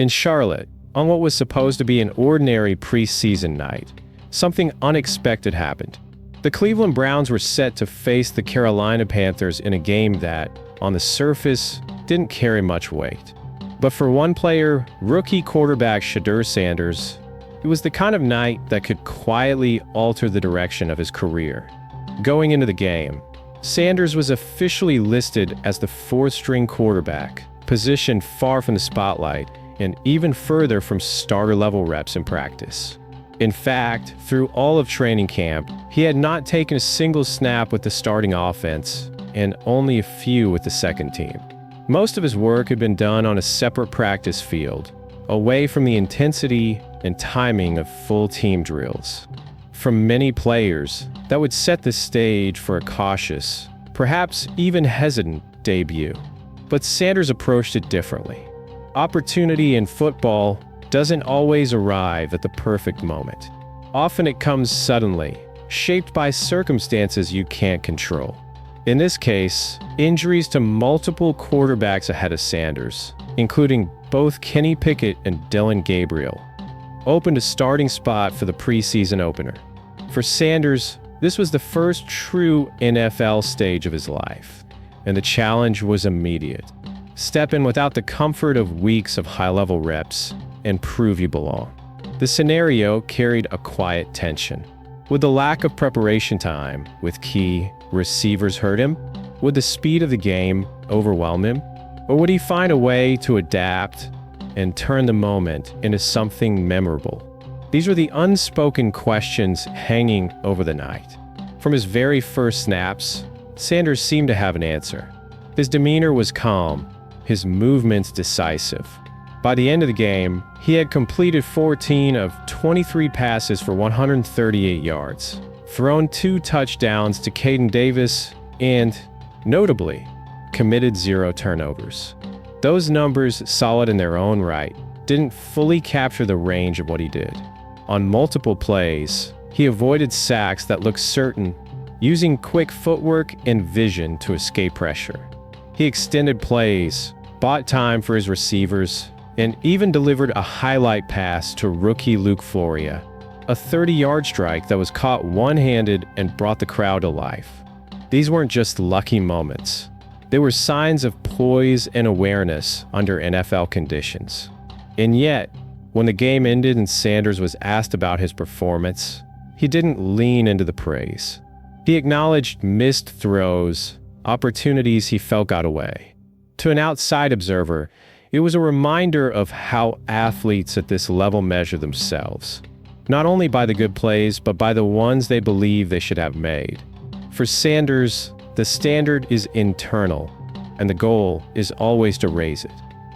In Charlotte, on what was supposed to be an ordinary preseason night, something unexpected happened. The Cleveland Browns were set to face the Carolina Panthers in a game that, on the surface, didn't carry much weight. But for one player, rookie quarterback Shedeur Sanders, it was the kind of night that could quietly alter the direction of his career. Going into the game, Sanders was officially listed as the fourth-string quarterback, positioned far from the spotlight and even further from starter-level reps in practice. In fact, through all of training camp, he had not taken a single snap with the starting offense and only a few with the second team. Most of his work had been done on a separate practice field, away from the intensity and timing of full team drills. For many players, that would set the stage for a cautious, perhaps even hesitant debut. But Sanders approached it differently. Opportunity in football doesn't always arrive at the perfect moment. Often it comes suddenly, shaped by circumstances you can't control. In this case, injuries to multiple quarterbacks ahead of Sanders, including both Kenny Pickett and Dylan Gabriel, opened a starting spot for the preseason opener. For Sanders, this was the first true NFL stage of his life, and the challenge was immediate. Step in without the comfort of weeks of high-level reps and prove you belong. The scenario carried a quiet tension. Would the lack of preparation time with key receivers hurt him? Would the speed of the game overwhelm him? Or would he find a way to adapt and turn the moment into something memorable? These were the unspoken questions hanging over the night. From his very first snaps, Sanders seemed to have an answer. His demeanor was calm, his movements decisive. By the end of the game, he had completed 14 of 23 passes for 138 yards, thrown 2 touchdowns to Caden Davis, and, notably, committed 0 turnovers. Those numbers, solid in their own right, didn't fully capture the range of what he did. On multiple plays, he avoided sacks that looked certain, using quick footwork and vision to escape pressure. He extended plays, bought time for his receivers, and even delivered a highlight pass to rookie Luke Floria, a 30-yard strike that was caught one-handed and brought the crowd to life. These weren't just lucky moments. They were signs of poise and awareness under NFL conditions. And yet, when the game ended and Sanders was asked about his performance, he didn't lean into the praise. He acknowledged missed throws, opportunities he felt got away. To an outside observer, it was a reminder of how athletes at this level measure themselves, not only by the good plays, but by the ones they believe they should have made. For Sanders, the standard is internal, and the goal is always to raise it.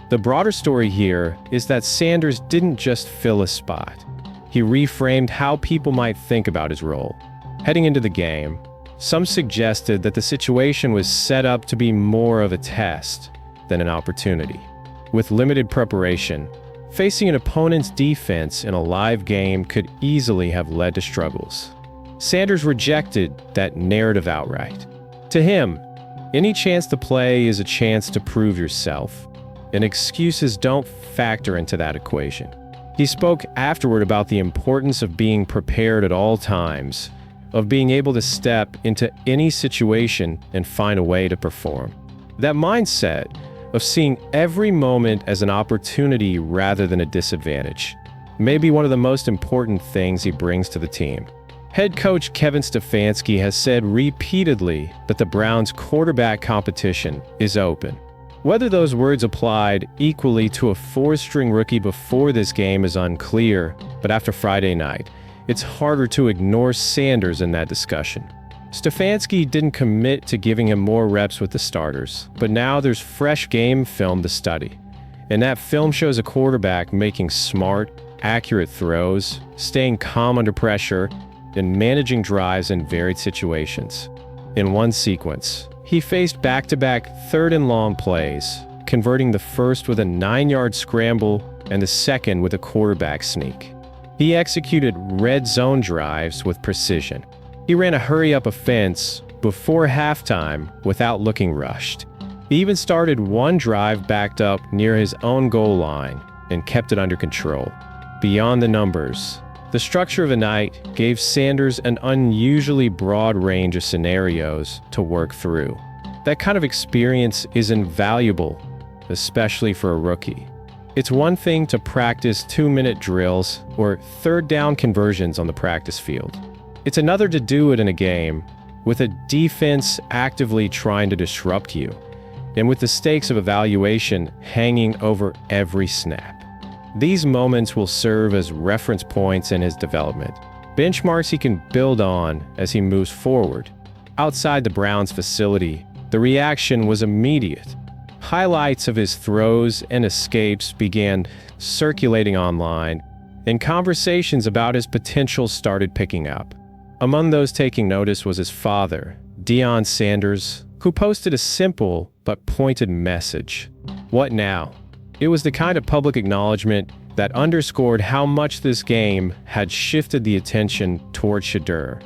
The broader story here is that Sanders didn't just fill a spot. He reframed how people might think about his role. Heading into the game, some suggested that the situation was set up to be more of a test than an opportunity. With limited preparation, facing an opponent's defense in a live game could easily have led to struggles. Sanders rejected that narrative outright. To him, any chance to play is a chance to prove yourself, and excuses don't factor into that equation. He spoke afterward about the importance of being prepared at all times, of being able to step into any situation and find a way to perform. That mindset of seeing every moment as an opportunity rather than a disadvantage may be one of the most important things he brings to the team. Head coach Kevin Stefanski has said repeatedly that the Browns' quarterback competition is open. Whether those words applied equally to a fourth-string rookie before this game is unclear, but after Friday night, it's harder to ignore Sanders in that discussion. Stefanski didn't commit to giving him more reps with the starters, but now there's fresh game film to study. And that film shows a quarterback making smart, accurate throws, staying calm under pressure, and managing drives in varied situations. In one sequence, he faced back-to-back third-and-long plays, converting the first with a 9-yard scramble and the second with a quarterback sneak. He executed red zone drives with precision. He ran a hurry-up offense before halftime without looking rushed. He even started one drive backed up near his own goal line, and kept it under control. Beyond the numbers, the structure of the night gave Sanders an unusually broad range of scenarios to work through. That kind of experience is invaluable, especially for a rookie. It's one thing to practice 2-minute drills or third down conversions on the practice field. It's another to do it in a game, with a defense actively trying to disrupt you, and with the stakes of evaluation hanging over every snap. These moments will serve as reference points in his development, benchmarks he can build on as he moves forward. Outside the Browns facility, the reaction was immediate. Highlights of his throws and escapes began circulating online, and conversations about his potential started picking up. Among those taking notice was his father, Shedeur Sanders, who posted a simple but pointed message. What now? It was the kind of public acknowledgement that underscored how much this game had shifted the attention toward Shedeur.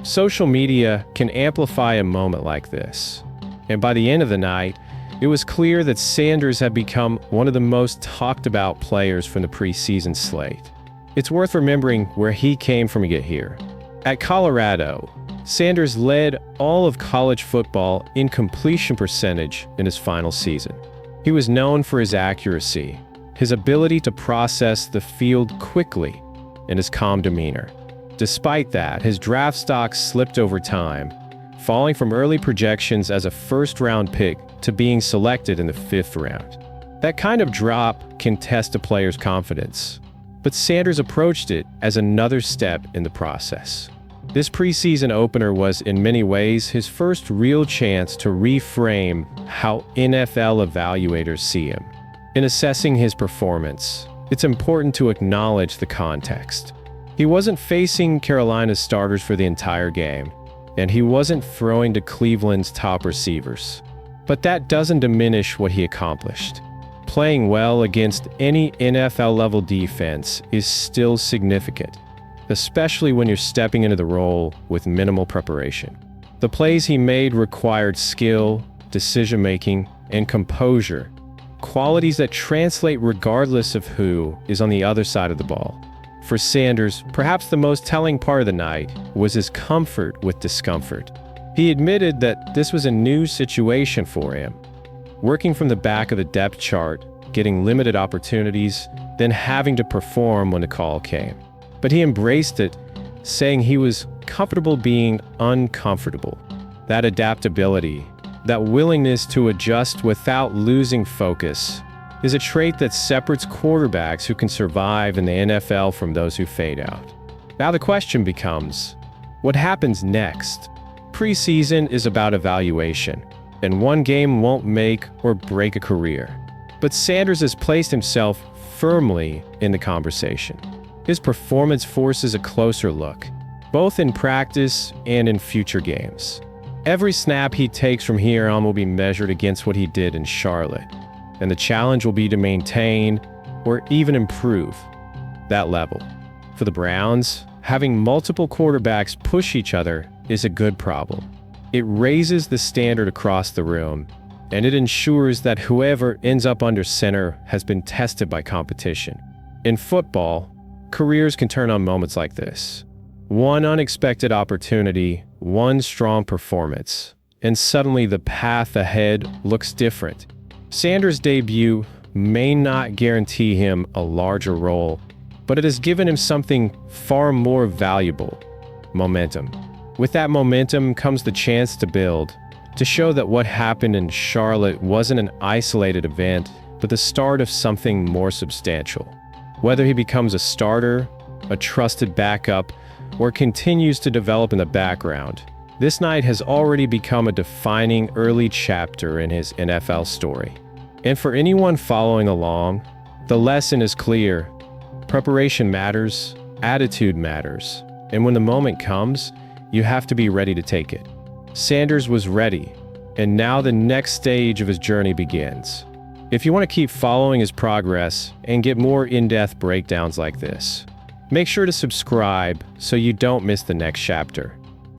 Social media can amplify a moment like this, and by the end of the night, it was clear that Sanders had become one of the most talked about players from the preseason slate. It's worth remembering where he came from to get here. At Colorado, Sanders led all of college football in completion percentage in his final season. He was known for his accuracy, his ability to process the field quickly, and his calm demeanor. Despite that, his draft stock slipped over time, falling from early projections as a first-round pick to being selected in the 5th round. That kind of drop can test a player's confidence, but Sanders approached it as another step in the process. This preseason opener was, in many ways, his first real chance to reframe how NFL evaluators see him. In assessing his performance, it's important to acknowledge the context. He wasn't facing Carolina's starters for the entire game, and he wasn't throwing to Cleveland's top receivers. But that doesn't diminish what he accomplished. Playing well against any NFL-level defense is still significant, especially when you're stepping into the role with minimal preparation. The plays he made required skill, decision-making, and composure, qualities that translate regardless of who is on the other side of the ball. For Sanders, perhaps the most telling part of the night was his comfort with discomfort. He admitted that this was a new situation for him, working from the back of the depth chart, getting limited opportunities, then having to perform when the call came. But he embraced it, saying he was comfortable being uncomfortable. That adaptability, that willingness to adjust without losing focus, is a trait that separates quarterbacks who can survive in the NFL from those who fade out. Now the question becomes, what happens next? Preseason is about evaluation, and one game won't make or break a career. But Sanders has placed himself firmly in the conversation. His performance forces a closer look, both in practice and in future games. Every snap he takes from here on will be measured against what he did in Charlotte, and the challenge will be to maintain or even improve that level. For the Browns, having multiple quarterbacks push each other is a good problem. It raises the standard across the room, and it ensures that whoever ends up under center has been tested by competition. In football, careers can turn on moments like this. One unexpected opportunity, one strong performance, and suddenly the path ahead looks different. Sanders' debut may not guarantee him a larger role, but it has given him something far more valuable: momentum. With that momentum comes the chance to build, to show that what happened in Charlotte wasn't an isolated event, but the start of something more substantial. Whether he becomes a starter, a trusted backup, or continues to develop in the background, this night has already become a defining early chapter in his NFL story. And for anyone following along, the lesson is clear. Preparation matters, attitude matters, and when the moment comes, you have to be ready to take it. Sanders was ready, and now the next stage of his journey begins. If you want to keep following his progress and get more in-depth breakdowns like this, make sure to subscribe so you don't miss the next chapter.